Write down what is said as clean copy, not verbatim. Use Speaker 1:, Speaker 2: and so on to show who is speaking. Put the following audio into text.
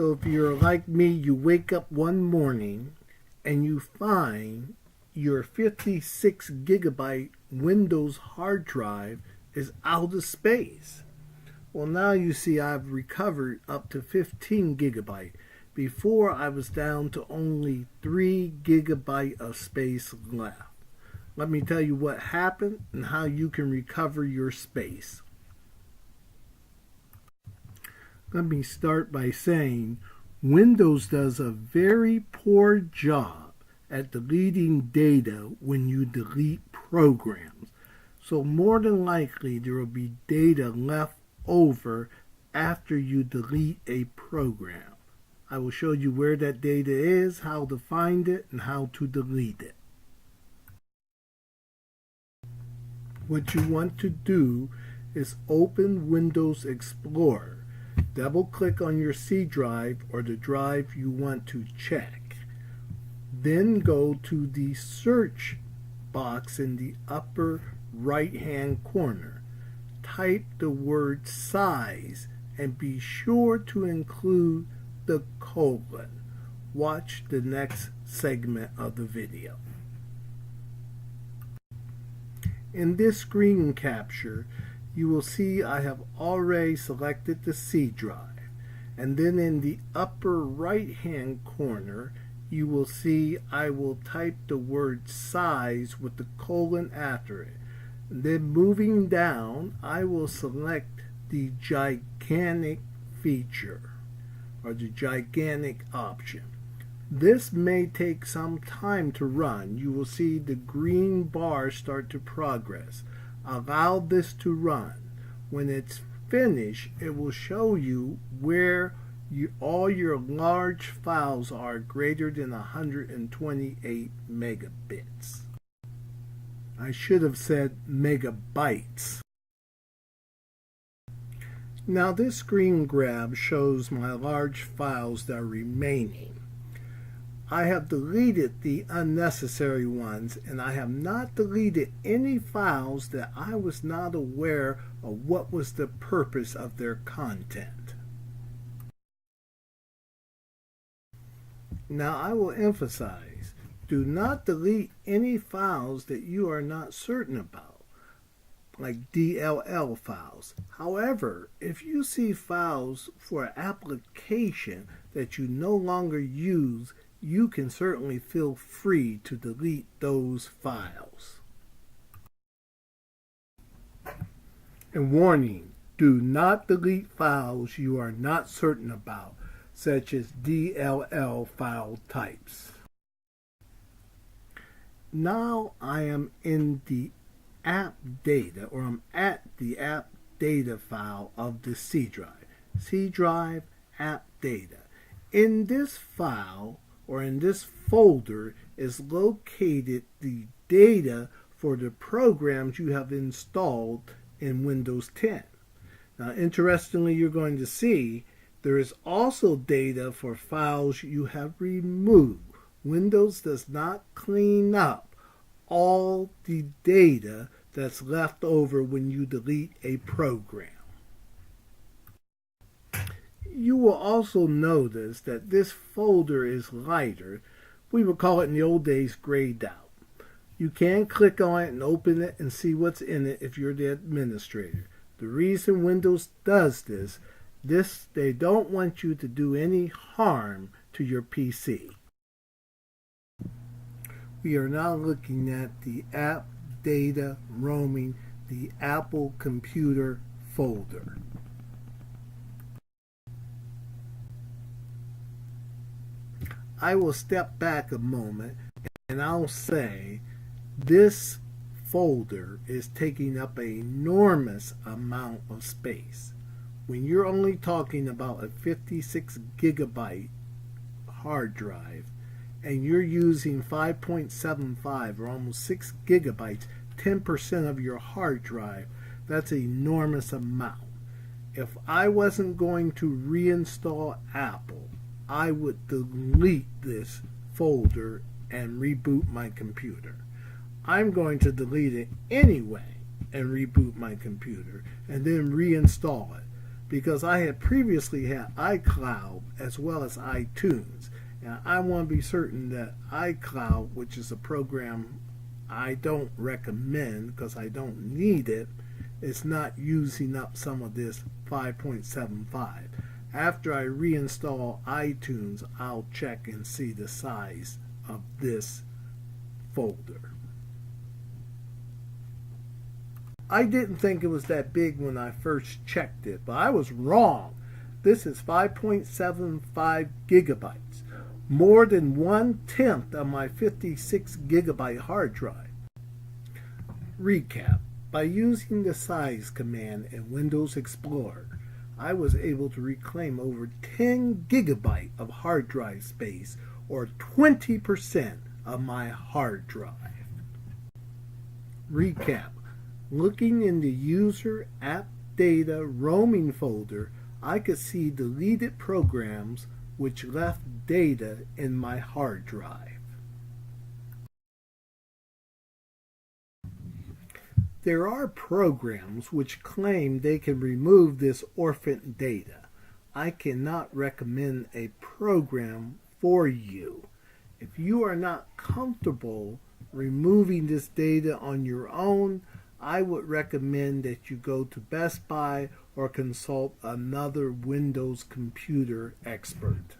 Speaker 1: So if you're like me, you wake up one morning and you find your 56 gigabyte Windows hard drive is out of space. Well, now you see I've recovered up to 15 gigabyte. Before I was down to only 3 gigabyte of space left. Let me tell you what happened and how you can recover your space. Let me start by saying Windows does a very poor job at deleting data when you delete programs. So more than likely there will be data left over after you delete a program. I will show you where that data is, how to find it, and how to delete it. What you want to do is open Windows Explorer. Double click on your C drive or the drive you want to check. Then go to the search box in the upper right hand corner. Type the word size and be sure to include the colon. Watch the next segment of the video. In this screen capture, you will see I have already selected the C drive, and then in the upper right hand corner you will see I will type the word size with the colon after it. Then moving down, I will select the gigantic feature or the gigantic option. This may take some time to run. You will see the green bar start to progress. Allow this to run. When it's finished, it will show you where all your large files are greater than 128 megabits. I should have said megabytes. Now this screen grab shows my large files that are remaining. I have deleted the unnecessary ones, and I have not deleted any files that I was not aware of what was the purpose of their content. Now I will emphasize, do not delete any files that you are not certain about, like DLL files. However, if you see files for an application that you no longer use, you can certainly feel free to delete those files. And warning, do not delete files you are not certain about, such as DLL file types. Now I am in the app data, or I'm at the app data file of the C drive. C drive app data. In this file, or in this folder, is located the data for the programs you have installed in Windows 10. Now, interestingly, you're going to see there is also data for files you have removed. Windows does not clean up all the data that's left over when you delete a program. You will also notice that this folder is lighter. We would call it in the old days grayed out. You can click on it and open it and see what's in it if you're the administrator. The reason Windows does this, they don't want you to do any harm to your PC. We are now looking at the app data roaming, the Apple computer folder. I will step back a moment and I'll say this folder is taking up an enormous amount of space. When you're only talking about a 56 gigabyte hard drive and you're using 5.75 or almost 6 gigabytes, 10% of your hard drive, that's an enormous amount. If I wasn't going to reinstall Apple, I would delete this folder and reboot my computer. I'm going to delete it anyway and reboot my computer and then reinstall it. because I had previously had iCloud as well as iTunes. And I want to be certain that iCloud, which is a program I don't recommend because I don't need it, is not using up some of this 5.75. After I reinstall iTunes, I'll check and see the size of this folder. I didn't think it was that big when I first checked it, but I was wrong. This is 5.75 gigabytes, more than 1/10 of my 56 gigabyte hard drive. Recap. By using the size command in Windows Explorer, I was able to reclaim over 10 gigabyte of hard drive space, or 20% of my hard drive. Recap. Looking in the User App Data Roaming folder, I could see deleted programs which left data in my hard drive. There are programs which claim they can remove this orphaned data. I cannot recommend a program for you. If you are not comfortable removing this data on your own, I would recommend that you go to Best Buy or consult another Windows computer expert.